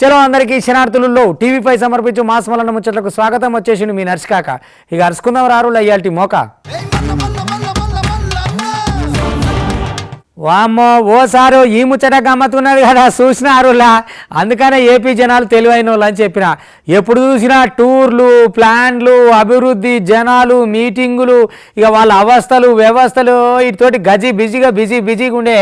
చలో అందరికీ శనార్థులలో టీవీ5 సమర్పించు మాస్ మలన ముచ్చట్లకు స్వాగతం. వచ్చేసిండు మీ నర్సికాక. ఇక అరుచుకుందాం రారులా ఇయాల్టి మోక. వామ్మో ఓసారి ఈ ముచ్చట గమ్మత్తున్నది కదా చూసినారులా. అందుకనే ఏపీ జనాలు తెలివైన వాళ్ళు అని చెప్పిన. ఎప్పుడు చూసినా టూర్లు, ప్లాన్లు, అభివృద్ధి, జనాలు, మీటింగులు, ఇక వాళ్ళ అవస్థలు వ్యవస్థలు వీటితోటి బిజీగా ఉండే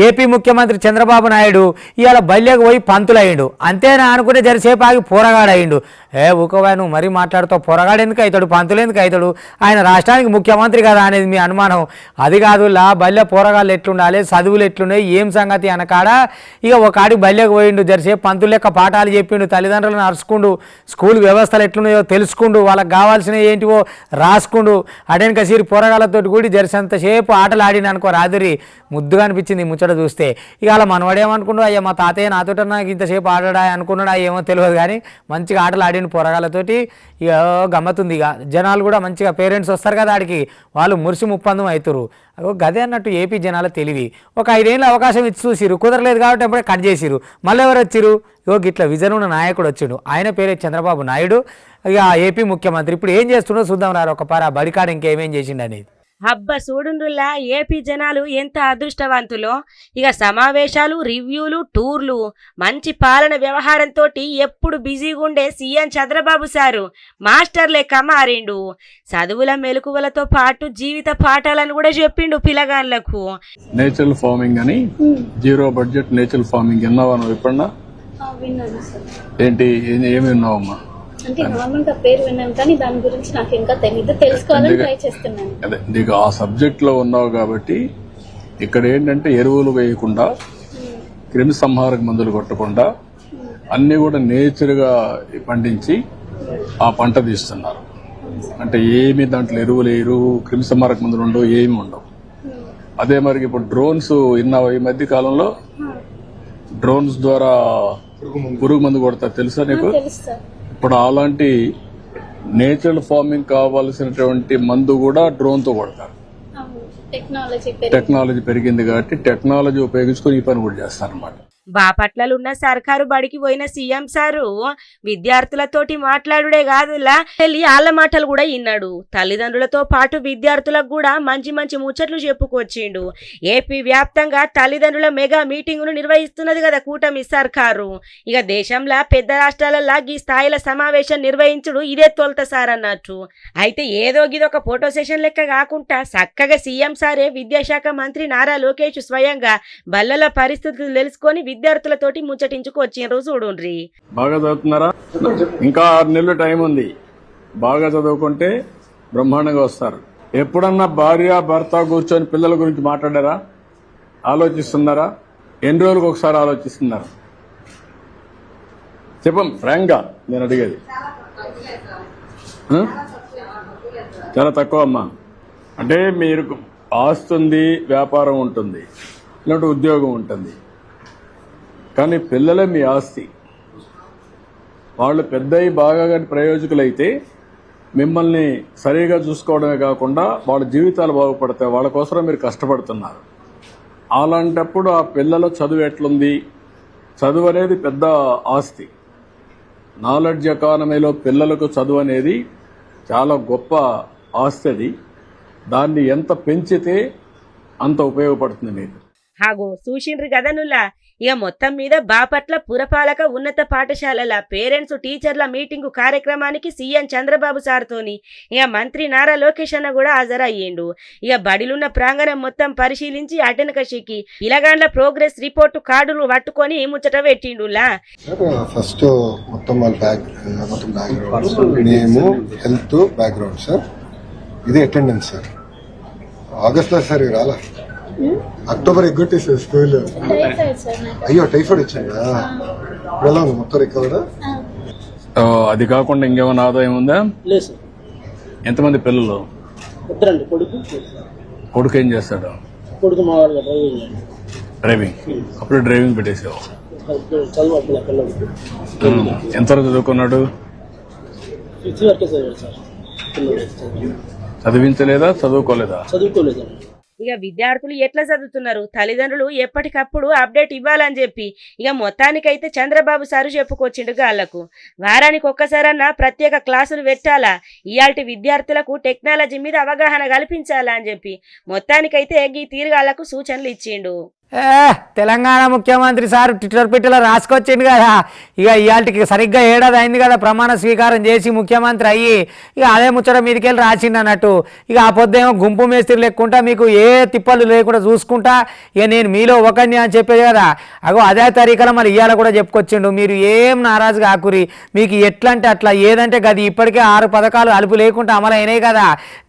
ఏపీ ముఖ్యమంత్రి చంద్రబాబు నాయుడు ఇవాళ బల్యకు పోయి పంతులయ్యిండు. అంతేనా అనుకుంటే జరిసేపు ఆగి పోరగాడయ్యిండు. ఊకోవా నువ్వు మరీ మాట్లాడుతావు, పోరగాడు ఎందుకు అవుతాడు, పంతులు ఎందుకు అవుతాడు, ఆయన రాష్ట్రానికి ముఖ్యమంత్రి కదా అనేది మీ అనుమానం. అది కాదులా బల్య పోరగాళ్ళు ఎట్లుండాలి, చదువులు ఎట్లున్నాయి, ఏం సంగతి అనకాడ ఇక ఒక ఆడికి బల్యకు పోయిండు. జరిసేపు పంతులు లెక్క పాఠాలు చెప్పిండు, తల్లిదండ్రులను అరుచుకుండు, స్కూల్ వ్యవస్థలు ఎట్లున్నాయో తెలుసుకుండు, వాళ్ళకి కావాల్సినవి ఏంటివో రాసుకుండు. అటెన్ కసీరి పోరగాళ్ళతో కూడి జరిసేంతసేపు ఆటలు ఆడిన అనుకో రాదురి ముద్దుగా అనిపించింది ముచ్చట చూస్తే. ఇక అలా మనవాడేమనుకున్నాడు, అయ్యా మా తాతయ్య నాతో నాకు ఇంతసేపు ఆడాడా అనుకున్నాడా ఏమో తెలియదు, కానీ మంచిగా ఆటలు ఆడిన పోరగాళ్ళతోటి ఇక గమ్మతుంది. ఇక జనాలు కూడా మంచిగా పేరెంట్స్ వస్తారు కదా ఆడికి, వాళ్ళు మురిసి ముప్పందం అవుతారు. గదే అన్నట్టు ఏపీ జనాల తెలివి. ఒక 5 ఏళ్ళ అవకాశం ఇచ్చి చూసిరు, కుదరలేదు కాబట్టి అప్పుడే కట్ చేసిరు. మళ్ళీ ఎవరు వచ్చిరు, గిట్ల విజన్ ఉన్న నాయకుడు వచ్చిండు, ఆయన పేరే చంద్రబాబు నాయుడు. ఇక ఏపీ ముఖ్యమంత్రి ఇప్పుడు ఏం చేస్తుండో చూద్దాం రా ఒక పార బడికాడ ఇంకేమేం చేసిండు అనేది. హబ్బ చూడుండ్రులా ఏపీ జనాలు ఎంత అదృష్టవంతులో. ఇక సమావేశాలు, రివ్యూలు, టూర్లు, మంచి పాలన వ్యవహారంతో ఎప్పుడు బిజీగా ఉండే సీఎం చంద్రబాబు సారు మాస్టర్ లెక్క మారిండు. చదువుల మెలకువలతో పాటు జీవిత పాఠాలను కూడా చెప్పిండు పిల్లగాళ్ళకు. నేచురల్ ఫార్మింగ్ అని, జీరో బడ్జెట్ నేచురల్ ఫార్మింగ్ విన్నావా నువ్వు ఎప్పుడన్నా? ఏంటి ఏమి విన్నావమ్మా? అంటే నార్మల్ గా పేరు విన్నాను కానీ దాని గురించి నాకు ఇంకా తెలియదు, తెలుసుకోవాలని ట్రై చేస్తున్నాను. అదే నీకు ఆ సబ్జెక్ట్ లో ఉన్నావు కాబట్టి ఇక్కడ ఏంటంటే ఎరువులు వేయకుండా, క్రిమి సంహారక మందులు కొట్టకుండా అన్ని కూడా నేచర్ గా పండించి ఆ పంట తీస్తున్నారు. అంటే ఏమి దాంట్లో ఎరువులు వేయరు, క్రిమి సంహారక మందులు ఉండవు, ఏమి ఉండవు. అదే మరి ఇప్పుడు డ్రోన్స్ విన్నావు? ఈ మధ్య కాలంలో డ్రోన్స్ ద్వారా పురుగు మందు కొడతారు, తెలుసా నీకు? ఇప్పుడు అలాంటి నేచురల్ ఫార్మింగ్ కావాల్సినటువంటి మందు కూడా డ్రోన్ తో కొడతారు. టెక్నాలజీ పెరిగింది కాబట్టి టెక్నాలజీ ఉపయోగించుకొని ఈ పని కూడా చేస్తారన్నమాట. బాపట్లలున్న సర్కారు బడికి పోయిన సీఎం సారు విద్యార్థులతోటి మాట్లాడుడే కాదులా, వాళ్ళ మాటలు కూడా విన్నాడు. తల్లిదండ్రులతో పాటు విద్యార్థులకు కూడా మంచి ముచ్చట్లు చెప్పుకొచ్చిండు. ఏపీ వ్యాప్తంగా తల్లిదండ్రుల మెగా మీటింగును నిర్వహిస్తున్నది కదా కూటమి సర్కారు. ఇక దేశంలో పెద్ద రాష్ట్రాలలో ఈ స్థాయిల సమావేశం నిర్వహించుడు ఇదే తొలతసారి అన్నట్టు. అయితే ఏదో గిదొక ఫోటో సెషన్ లెక్క కాకుండా చక్కగా సీఎం సారే విద్యాశాఖ మంత్రి నారా లోకేష్ స్వయంగా బల్లల పరిస్థితులు తెలుసుకొని విద్యార్థులతోటి ముచ్చటించుకొచ్చిండ్రు. చూడుండ్రి. బాగా చదువుతున్నారా? ఇంకా 6 నెలలు టైం ఉంది. బాగా చదువుకుంటే బ్రహ్మాండంగా వస్తారు. ఎప్పుడన్నా భార్య భర్త కూర్చొని పిల్లల గురించి మాట్లాడారా? ఆలోచిస్తున్నారా? ఎన్ని రోజులకు ఒకసారి ఆలోచిస్తున్నారు? చెప్పం ఫ్రాంక్ గా నేను అడిగేది. చాలా తక్కువ అమ్మా. అంటే మీరు ఆస్తుంది, వ్యాపారం ఉంటుంది, ఇలాంటి ఉద్యోగం ఉంటుంది, కానీ పిల్లలే మీ ఆస్తి. వాళ్ళు పెద్దయి బాగా కానీ ప్రయోజకులైతే మిమ్మల్ని సరిగా చూసుకోవడమే కాకుండా వాళ్ళ జీవితాలు బాగుపడతాయి. వాళ్ళ కోసం మీరు కష్టపడుతున్నారు. అలాంటప్పుడు ఆ పిల్లల చదువు ఎట్లుంది? చదువు అనేది పెద్ద ఆస్తి. నాలెడ్జ్ ఎకానమీలో పిల్లలకు చదువు అనేది చాలా గొప్ప ఆస్తి. అది దాన్ని ఎంత పెంచితే అంత ఉపయోగపడుతుంది మీకు. హాగో చూసిండ్రు కదనులా. ఇక మొత్తం మీద బాపట్ల పురపాలక ఉన్నత పాఠశాలల పేరెంట్స్ టీచర్ల మీటింగు కార్యక్రమానికి సీఎం చంద్రబాబు సార్తోని ఇక మంత్రి నారా లోకేష్ అన్న కూడా హాజరయ్యిండు. ఇక బడిలున్న ప్రాంగణం మొత్తం పరిశీలించి అటెనకషికి పిలగాండ్ల ప్రోగ్రెస్ రిపోర్టు కార్డులు పట్టుకొని ముచ్చట పెట్టిండులా. ఫస్ట్ మొత్తం మేము హెల్త్ బ్యాక్గ్రౌండ్ సార్, ఇది అటెండెన్స్ సార్. ఆగస్ట్ లో సార్ రాలా, అక్టోబర్ ఎగ్గొట్టి సార్ స్కూల్. అయ్యో టైఫాయిడ్ వచ్చిందా? ఎలా ఉంది మొత్తం రికవర్? అది కాకుండా ఇంకేమైనా ఆదాయం ఉందా? ఎంతమంది పిల్లలు? కొడుకు ఏం చేస్తాడు? డ్రైవింగ్. అప్పుడు డ్రైవింగ్ పెట్టేసావు. ఎంతవరకు చదువుకున్నాడు? చదివించలేదా? చదువుకోలేదా? ఇక విద్యార్థులు ఎట్లా చదువుతున్నారు, తల్లిదండ్రులు ఎప్పటికప్పుడు అప్డేట్ ఇవ్వాలని చెప్పి ఇక మొత్తానికైతే చంద్రబాబు సారు చెప్పుకొచ్చిండు గాళ్లకు. వారానికి ఒక్కసారన్నా ప్రత్యేక క్లాసులు పెట్టాలా, ఇయాల్టి విద్యార్థులకు టెక్నాలజీ మీద అవగాహన కల్పించాలా అని చెప్పి మొత్తానికైతే ఈ తీరుగాళ్లకు సూచనలు ఇచ్చిండు. తెలంగాణ ముఖ్యమంత్రి సార్ ట్విట్టర్ పెట్టిలో రాసుకొచ్చిండు కదా. ఇక ఇవాళకి సరిగ్గా ఏడాది అయింది కదా ప్రమాణ స్వీకారం చేసి ముఖ్యమంత్రి అయ్యి. ఇక అదే ముచ్చట మీదకెళ్ళి రాసిండు అన్నట్టు. ఇక ఆ పొద్దేమో గుంపు మేస్త్రి లేకుండా మీకు ఏ తిప్పలు లేకుండా చూసుకుంటా ఇక నేను మీలో ఒకరిని అని చెప్పేది కదా. అగో అదే తరీకలో మరి ఇవాళ కూడా చెప్పుకొచ్చిండు, మీరు ఏం నారాజు కాకురి, మీకు ఎట్లా అంటే అట్లా, ఏదంటే గది ఇప్పటికే 6 పథకాలు అలుపు లేకుండా అమలు అయినాయి కదా,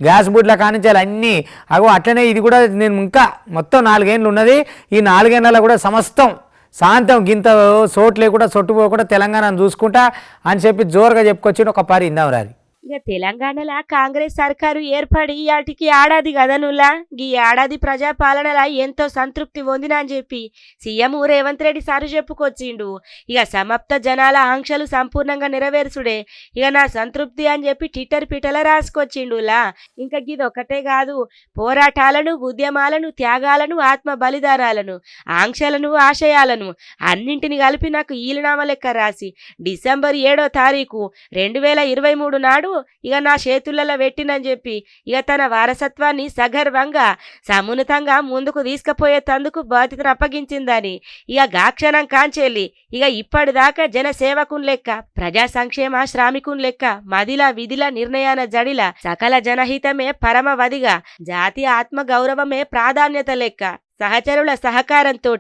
గ్యాస్ బుడ్ల కానించాలి అన్నీ. అగో అట్లనే ఇది కూడా నేను ఇంకా మొత్తం 4 ఏళ్ళు ఉన్నది. ఈ 4 ఏళ్ళలో కూడా సమస్తం శాంతం గింత సోటు లేకుండా సొట్టుపోకుండా తెలంగాణను చూసుకుంటా అని చెప్పి జోరుగా చెప్పుకొచ్చి ఒక పరి ఇందాం రాది. ఇక తెలంగాణలో కాంగ్రెస్ సర్కారు ఏర్పడి వాటికి ఏడాది కదనులా. ఈ ఏడాది ప్రజాపాలనలా ఎంతో సంతృప్తి పొందినా అని చెప్పి సీఎం రేవంత్ రెడ్డి సారు చెప్పుకొచ్చిండు. ఇక సమాప్త జనాల ఆంక్షలు సంపూర్ణంగా నెరవేర్చుడే ఇక నా సంతృప్తి అని చెప్పి ట్విట్టర్ పీటల రాసుకొచ్చిండులా. ఇంకా ఇది ఒకటే కాదు, పోరాటాలను, ఉద్యమాలను, త్యాగాలను, ఆత్మ బలిదానాలను, ఆంక్షలను, ఆశయాలను అన్నింటిని కలిపి నాకు ఈలనామా లెక్క రాసి డిసెంబర్ 7వ తారీఖు 2023 నాడు ఇక నా చేతులలో పెట్టినని చెప్పి ఇక తన వారసత్వాన్ని సగర్వంగా సమున్నతంగా ముందుకు తీసుకుపోయేందుకు బాధ్యతను అప్పగించిందని ఇక గాక్షణం కాంచెల్లి ఇక ఇప్పటిదాకా జనసేవకుని లెక్క, ప్రజా సంక్షేమ శ్రామికుని లెక్క, మదిల విధిల నిర్ణయాల జడిల సకల జనహితమే పరమవదిగా, జాతీయ ఆత్మ గౌరవమే ప్రాధాన్యత లెక్క, సహచరుల సహకారంతో,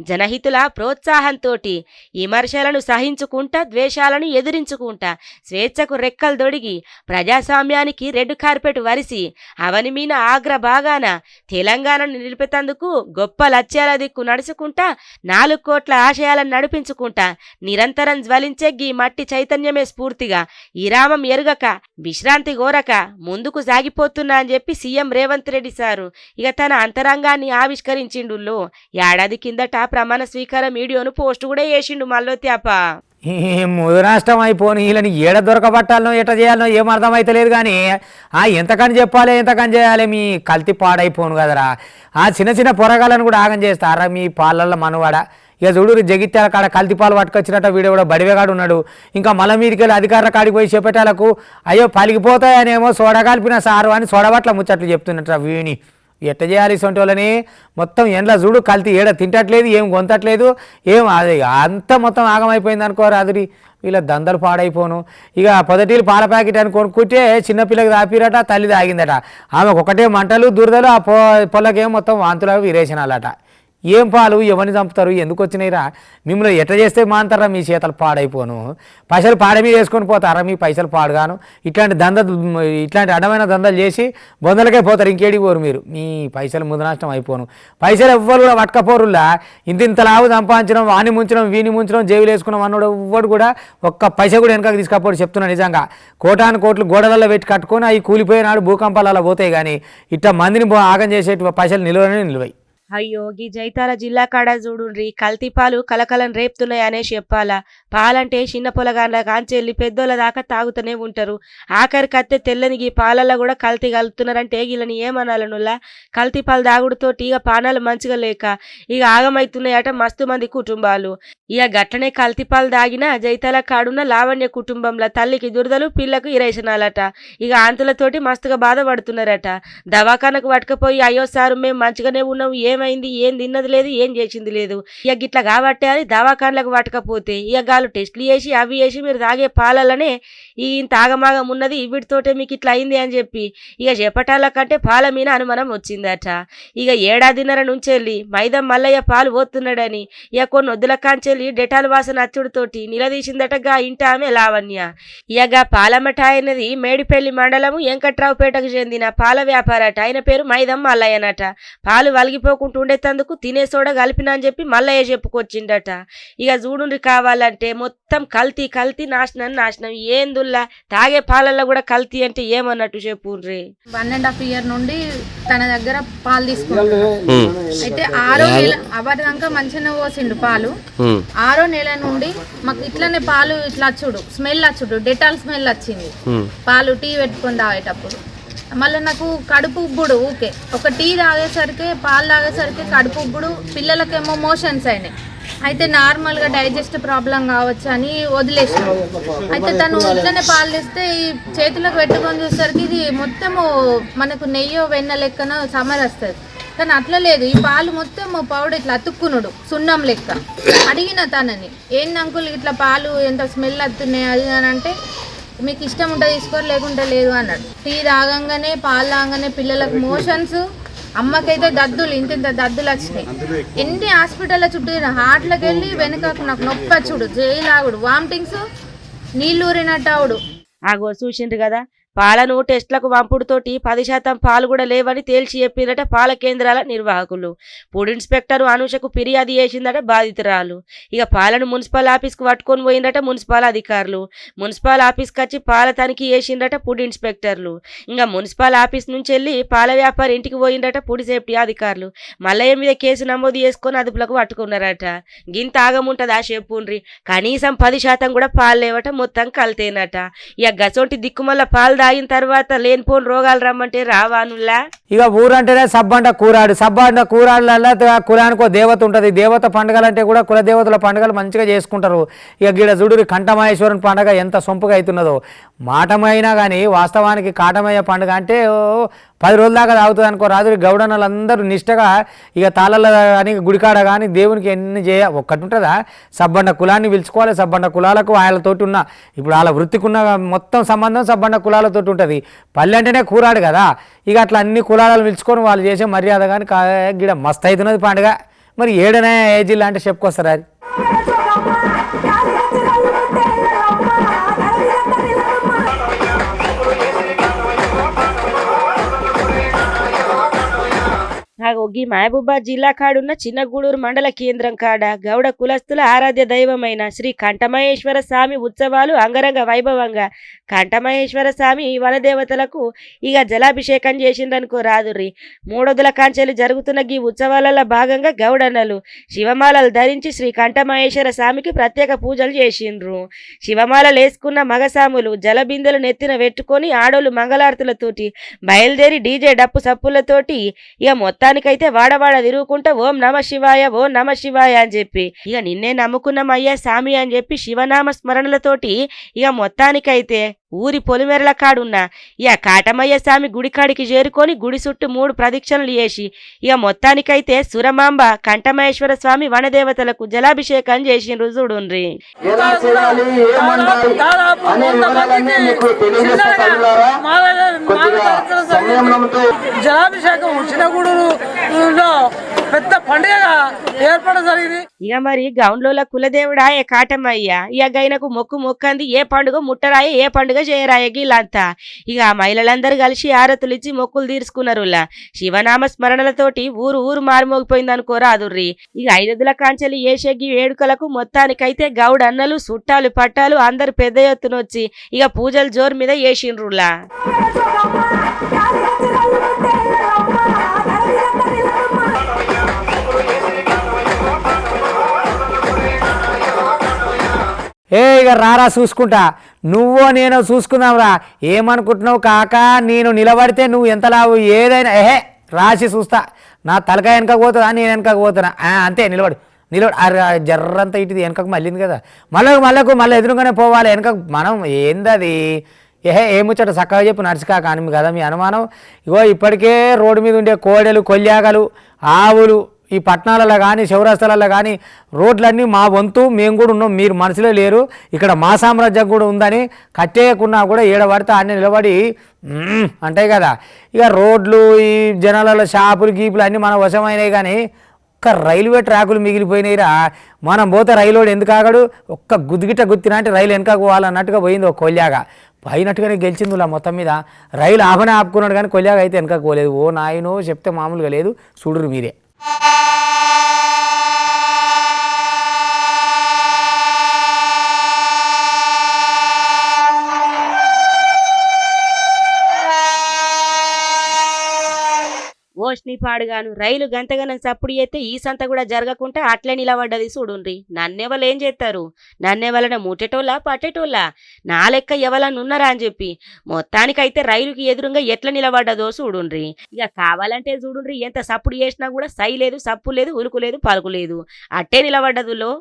జనహితుల ప్రోత్సాహంతో, విమర్శలను సహించుకుంటా, ద్వేషాలను ఎదిరించుకుంటా, స్వేచ్ఛకు రెక్కలు దొడిగి, ప్రజాస్వామ్యానికి రెడ్ కార్పెట్ వరిసి, అవని మీన ఆగ్ర భాగాన తెలంగాణను నిలిపేందుకు గొప్ప లక్ష్యాల దిక్కు నడుచుకుంటా, 4 కోట్ల ఆశయాలను నడిపించుకుంటా, నిరంతరం జ్వలించే గీ మట్టి చైతన్యమే స్ఫూర్తిగా, విరామం ఎరుగక, విశ్రాంతి కోరక ముందుకు సాగిపోతున్నా అని చెప్పి సీఎం రేవంత్ రెడ్డి సారు ఇక తన అంతరంగాన్ని ఆవిష్కరించిండు. ఏడాది కిందట ప్రమాణ స్వీకారం వీడియోను పోస్ట్ కూడా చేసిండు మల్లోత్యాప. ముదరాష్ట్రం అయిపోను వీళ్ళని ఏడ దొరకబట్టాలనో ఎట్లా చేయాలనో ఏం అర్థమైతలేదు. కానీ ఎంతకని చెప్పాలి, ఎంతకని చేయాలి, మీ కల్తీ పాడైపోను కదరా. చిన్న చిన్న పొరగాలను కూడా ఆగం చేస్తారా మీ పాలల్లో మనవాడ. ఇక చూడు జగిత్యాల కాడ కల్తీ పాలు పట్టుకొచ్చినట్టు వీడు కూడా బడివేగాడు ఉన్నాడు. ఇంకా మళ్ళీ మీదకి వెళ్ళి అధికారుల కాడికి పోయి చెప్పేటాలకు అయ్యో పలిగిపోతాయనేమో సోడా కలిపిన సారు అని సోడబట్ల ముచ్చట్లు చెప్తున్నట్టు వీని. ఎట్ట చేయాలి సొంటి వాళ్ళని మొత్తం ఎండ్ల చూడు కల్తీ ఏడ తింటట్లేదు, ఏం గొంతట్లేదు, ఏం అది అంతా మొత్తం ఆగమైపోయింది అనుకోరు. అది వీళ్ళ దందలు పాడైపోను. ఇక పొదటీలు పాల ప్యాకెట్ అని కొనుక్కుంటే చిన్నపిల్లకి తాపిరట, తల్లి తాగిందట. ఆమెకు ఒకటే మంటలు దురదలు, ఆ పొలకేమో మొత్తం వాంతులకు విరేచనాలట. ఏం పాలు ఎవరిని చంపుతారు, ఎందుకు వచ్చినాయిరా, మిమ్మల్ని ఎట్లా చేస్తే మాంతారా మీ చేతలు పాడైపోను, పైసలు పాడ మీద వేసుకొని పోతారా మీ పైసలు పాడుగాను. ఇట్లాంటి అడ్డమైన దందలు చేసి బొందలకే పోతారు, ఇంకేడికి పోరు మీరు, మీ పైసలు ముదనష్టం అయిపోను. పైసలు ఎవ్వరు కూడా పట్టుకపోరులా, ఇంత లావు సంపాదించడం, వాణి ముంచడం, వీని ముంచడం, జేబులు వేసుకున్నాం అన్నాడు ఎవ్వడు కూడా ఒక్క పైస కూడా వెనకకి తీసుకపోడు. చెప్తున్నా నిజంగా, కోటాను కోట్లు గోడలలో పెట్టి కట్టుకొని అవి కూలిపోయినాడు భూకంపాలలో పోతాయి. కానీ ఇట్లా మందిని ఆగం చేసేటి పైసలు నిలువై. అయ్యో గీ జైతాల జిల్లా కాడ చూడుండ్రి కల్తీ పాలు కలకలం రేపుతున్నాయనే చెప్పాలా. పాలంటే చిన్న పొలగాండ్ల కాంచెల్లి పెద్దోళ్ళ దాకా తాగుతూనే ఉంటారు. ఆఖరి కత్తే తెల్లని గీ పాలల్లో కూడా కల్తీ కలుపుతున్నారంటే వీళ్ళని ఏమనాలనులా. కల్తీ పాలు దాగుడుతోటి ఇక పానాలు మంచిగా లేక ఇక ఆగమవుతున్నాయట మస్తు మంది కుటుంబాలు. ఇక గట్లనే కల్తీ పాలు దాగిన జైతాల కాడున్న లావణ్య కుటుంబంలో తల్లికి దురదలు, పిల్లకు ఇరేషనాలట. ఇక ఆంతులతోటి మస్తుగా బాధపడుతున్నారట. దవాఖానకు పట్టుకపోయి అయ్యో సారు మేము మంచిగానే ఉన్నాం, ఏమైంది, ఏం తిన్నది లేదు, ఏం చేసింది లేదు, ఇక గిట్లా కాబట్టి అని దవాఖానలకు పట్టకపోతే ఇక గాలు టెస్టులు చేసి అవి చేసి మీరు తాగే పాలలోనే ఇంత ఆగమాగం ఉన్నది, వీటితోటే మీకు ఇట్లా అయింది అని చెప్పి ఇక చెప్పటాల కంటే పాల మీద అనుమానం వచ్చిందట. ఇక ఏడాదిన్నర నుంచి వెళ్ళి మైదం మల్లయ్య పాలు పోతున్నాడని ఇక కొన్ని వద్దుల కాంచెల్లి డెటాల్ వాసన అచ్చుడితోటి నిలదీసిందటగా ఇంట ఆమె లావణ్య. ఇక పాలమట అయినది మేడిపల్లి మండలము వెంకట్రావుపేటకు చెందిన పాల వ్యాపారట. ఆయన పేరు మైదం మల్లయ్యనట. పాలు వలిగిపోకుండా ఉండేందుకు తినే సోడా కలిపినా అని చెప్పి మల్లయ్య చెప్పుకొచ్చిండట. ఇక చూడుండ్రి కావాలంటే మొత్తం కల్తీ కల్తీ, నాశనం నాశనం. ఏందుల్లా తాగే పాలల్లో కూడా కల్తీ అంటే ఏమన్నట్టు చెప్పుండ్రి. 1.5 year నుండి తన దగ్గర పాలు తీసుకున్నాడు. అయితే 6వ నెల అవ్వదాకా మంచిగానే పోసిండు పాలు. 6వ నెల నుండి మాకు ఇట్లనే పాలు ఇట్లా చూడు స్మెల్ వచ్చుడు, డెటాల్ స్మెల్ వచ్చింది పాలు టీ పెట్టుకొని తాగేటప్పుడు. మళ్ళీ నాకు కడుపు ఉబ్బుడు ఊకే ఒక టీ తాగేసరికి పాలు తాగేసరికి కడుపు ఉబ్బుడు, పిల్లలకేమో మోషన్స్ అయినాయి. అయితే నార్మల్గా డైజెస్ట్ ప్రాబ్లం కావచ్చు అని వదిలేసాను. అయితే తను ఇట్లనే పాలు తెస్తే ఈ చేతులకు పెట్టుకొని చూసేసరికి ఇది మొత్తము మనకు నెయ్యో వెన్న లెక్కన సమర్ వస్తుంది. కానీ అట్లా లేదు, ఈ పాలు మొత్తం పౌడర్ ఇట్లా అతుక్కునుడు సున్నం లెక్క. అడిగిన తనని, ఏంది అంకుల్ ఇట్లా పాలు ఎంత స్మెల్ వస్తున్నాయి అది అని అంటే, మీకు ఇష్టం ఉంటే తీసుకోరు లేకుంటే లేదు అన్నాడు. టీ తాగంగానే పాలు తాగంగానే పిల్లలకు మోషన్స్, అమ్మకైతే దద్దులు ఇంత దద్దులు వచ్చినాయి. ఎన్ని హాస్పిటల్లో చుట్టూ హార్ట్లోకి వెళ్ళి వెనుకకు నాకు నొప్పి వచ్చుడు, జైలాగుడు, వామిటింగ్స్, నీళ్ళు ఊరినట్టు ఆవుడు. ఆగో చూసిండ్రు కదా, పాలను టెస్టులకు పంపుడుతోటి 10% పాలు కూడా లేవని తేల్చి చెప్పిరట పాల కేంద్రాల నిర్వాహకులు. ఫుడ్ ఇన్స్పెక్టర్ అనూషకు ఫిర్యాదు చేసిందట బాధితురాలు. ఇక పాలను మున్సిపల్ ఆఫీస్కు పట్టుకొని పోయిందట మున్సిపల్ అధికారులు. మున్సిపల్ ఆఫీస్కి వచ్చి పాల తనిఖీ చేసిందట ఫుడ్ ఇన్స్పెక్టర్లు. ఇంకా మున్సిపల్ ఆఫీస్ నుంచి వెళ్ళి పాల వ్యాపారి ఇంటికి పోయిందట ఫుడ్ సేఫ్టీ అధికారులు. మల్లయ్య మీద కేసు నమోదు చేసుకొని అదుపులకు పట్టుకున్నారట. గింత ఆగముంటదా చెప్పుండ్రి, కనీసం 10% కూడా పాలు లేవట, మొత్తం కలితేనట. ఇక గసొంటి దిక్కుమల్ల పాలు తాగిన తర్వాత లేనిపోని రోగాలు రమ్మంటే రావానులా. ఇక ఊరంటేనే సబ్బండ కూరాడు. సబ్బండ కూరాడులలో కులానికో దేవత ఉంటుంది. దేవత పండుగలు అంటే కూడా కుల దేవతల పండుగలు మంచిగా చేసుకుంటారు. ఇక గిడ చూడు కంఠమహేశ్వరుని పండుగ ఎంత సొంపుగా అవుతున్నదో. మాటమైనా కానీ వాస్తవానికి కాటమయ్య పండుగ అంటే 10 రోజుల దాకా తాగుతుంది అనుకో రాదు. గౌడన్నలందరూ నిష్టగా ఇక తాళల్లో కానీ గుడికాడ కానీ దేవునికి ఎన్ని ఒక్కటి ఉంటుందా, సబ్బండ కులాన్ని పిలుచుకోవాలి. సబ్బండ కులాలకు వాళ్ళతోటి ఉన్న ఇప్పుడు వాళ్ళ వృత్తికున్న మొత్తం సంబంధం సబ్బండ కులాలతో ఉంటుంది. పల్లె అంటేనే కూరాడు కదా. ఇక అట్లా అన్ని కులాలను పిలుచుకొని వాళ్ళు చేసే మర్యాద కానీ గిడ మస్తు అవుతున్నది పండుగ. మరి ఏడనే ఏ జిల్లా అంటే చెప్పుకొస్తారా? ఈ మహబూబాద్ జిల్లా కాడున్న చిన్నగూడూరు మండల కేంద్రం కాడ గౌడ కులస్తుల ఆరాధ్య దైవమైన శ్రీ కంఠమహేశ్వర స్వామి ఉత్సవాలు అంగరంగ వైభవంగా కంఠమహేశ్వర స్వామి వనదేవతలకు ఇక జలాభిషేకం చేసిందనుకో రాదుర్రి. 3 రోజుల కాంచెలు జరుగుతున్న ఈ ఉత్సవాలలో భాగంగా గౌడన్నలు శివమాలలు ధరించి శ్రీ కంఠమహేశ్వర స్వామికి ప్రత్యేక పూజలు చేసిండ్రు. శివమాలలు వేసుకున్న మగసాములు జలబిందెలు నెత్తిన పెట్టుకొని ఆడోళ్ళు మంగళారతులతోటి బయలుదేరి డీజే డప్పు సప్పులతోటి ఇక మొత్తానికైతే వాడవాడ తిరుగుకుంటా ఓం నమ శివాయ ఓం నమ శివాయ అని చెప్పి ఇక నిన్నే నమ్ముకున్నామయ్యా స్వామి అని చెప్పి శివనామ స్మరణలతోటి ఇక మొత్తానికైతే ఊరి పొలిమెరల కాడున్న ఇక కాటమయ్య స్వామి గుడికాడికి చేరుకొని గుడి చుట్టూ 3 ప్రదక్షిణలు చేసి ఇక మొత్తానికైతే సురమాంబ కంఠమహేశ్వర స్వామి వనదేవతలకు జలాభిషేకం చేసిండ్రు చూడుండ్రి. జలాభిషేకం చిన్నగూడూరులో పెద్ద పండుగ ఏర్పాటు జరిగింది. ఇక మరి గౌండ్లోల కులదేవుడాయ కాటమయ్య ఇక గైనకు మొక్కంది ఏ పండుగ ముట్టరాయ ఏ పండుగ చేయరాయ గీలంతా ఇక మహిళలందరూ కలిసి ఆరతులు ఇచ్చి మొక్కులు తీర్చుకున్నారు. శివనామ స్మరణలతోటి ఊరు మారుమోగిపోయింది అనుకోరాదుర్రి. ఇక 5 రోజుల కాంచెలు ఏషగి వేడుకలకు మొత్తానికైతే గౌడ అన్నలు చుట్టాలు పట్టాలు అందరు పెద్ద ఎత్తున వచ్చి ఇక పూజలు జోరు మీద చేసిండ్రులా. ఇక రారా చూసుకుంటా, నువ్వో నేనో చూసుకుందాంరా. ఏమనుకుంటున్నావు కాక, నేను నిలబడితే నువ్వు ఎంత లావు ఏదైనా రాసి చూస్తా. నా తలకాయ వెనకకు పోతుందా, నేను వెనకకు పోతున్నా అంతే. నిలబడు జర్రంతా ఇటుది వెనకకు మళ్ళీంది కదా, మళ్ళీ ఎదురుగానే పోవాలి వెనకకు. మనం ఏందది ఏముచ్చట చక్కగా చెప్పు నడిచికా కానీ కదా మీ అనుమానం. ఇగో ఇప్పటికే రోడ్డు మీద ఉండే కోడెలు కొల్యాగలు ఆవులు ఈ పట్టణాలలో కానీ చౌరస్తాలలో కానీ రోడ్లన్నీ మా వంతు మేము కూడా ఉన్నాం, మీరు మనసులో లేరు, ఇక్కడ మా సామ్రాజ్యం కూడా ఉందని కట్టేయకున్నా కూడా ఏడబడితే అన్నీ నిలబడి అంటాయి కదా. ఇక రోడ్లు ఈ జనాలలో షాపులు గీపులు అన్నీ మన వశమైనవి. కానీ ఒక్క రైల్వే ట్రాకులు మిగిలిపోయినాయిరా. మనం పోతే రైలు ఎందుకు ఆగాడు, ఒక్క గుద్దిగిట్ట గుత్తినా అంటే రైలు వెనకకు పోవాలన్నట్టుగా పోయింది. ఒక కొల్యాగా పైనట్టుగానే గెలిచింది ఇలా మొత్తం మీద. రైలు ఆపనే ఆపుకున్నాడు కానీ కొల్యాగా అయితే వెనకకు పోలేదు. ఓ నాయనో చెప్తే మామూలుగా లేదు, చూడరు మీరే. ఓ ఓష్ని పాడుగాను రైలు గంతగనం సప్పుడు చేస్తే ఈ సంత కూడా జరగకుండా అట్లే నిలబడ్డది చూడుండ్రి. నన్నెవలు ఏం చేస్తారు? నన్నెవలన ముట్టేటోళ్ళ పట్టేటోళ్ళ నా లెక్క ఎవలన్నా ఉన్నారా అని చెప్పి మొత్తానికైతే రైలుకి ఎదురుగా ఎట్లా నిలబడ్డదో చూడుండ్రి. ఇక కావాలంటే చూడుండ్రి, ఎంత సప్పుడు చేసినా కూడా సై లేదు, సప్పు లేదు, ఉలుకు లేదు, పలుకు లేదు, అట్టే నిలబడ్డదులో.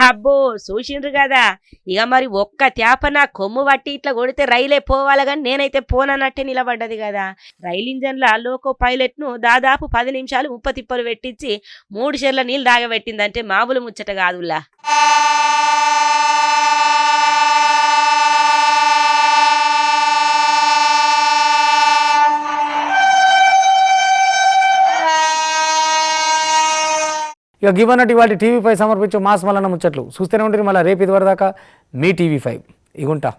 అబ్బో చూసిండ్రు కదా, ఇక మరి ఒక్క తేపన కొమ్ము పట్టి ఇట్లా కొడితే రైలే పోవాలి కానీ నేనైతే పోనన్నట్టే నిలబడ్డది కదా. రైలు ఇంజన్ల లోకో పైలట్ ను దాదాపు 10 నిమిషాలు 30 తిప్పలు పెట్టించి 3 షెర్ల నీళ్ళు దాగబెట్టిందంటే మామూలు ముచ్చట కాదులా. ఇక గివన్నట్టు ఇవాళ టీవీ5 సమర్పించే మాస్ మల్లన్న ముచ్చట్లు చూస్తూనే ఉంటుంది. మళ్ళీ రేపు ఇదివరదాకా మీ టీవీ5 ఇగుంటా.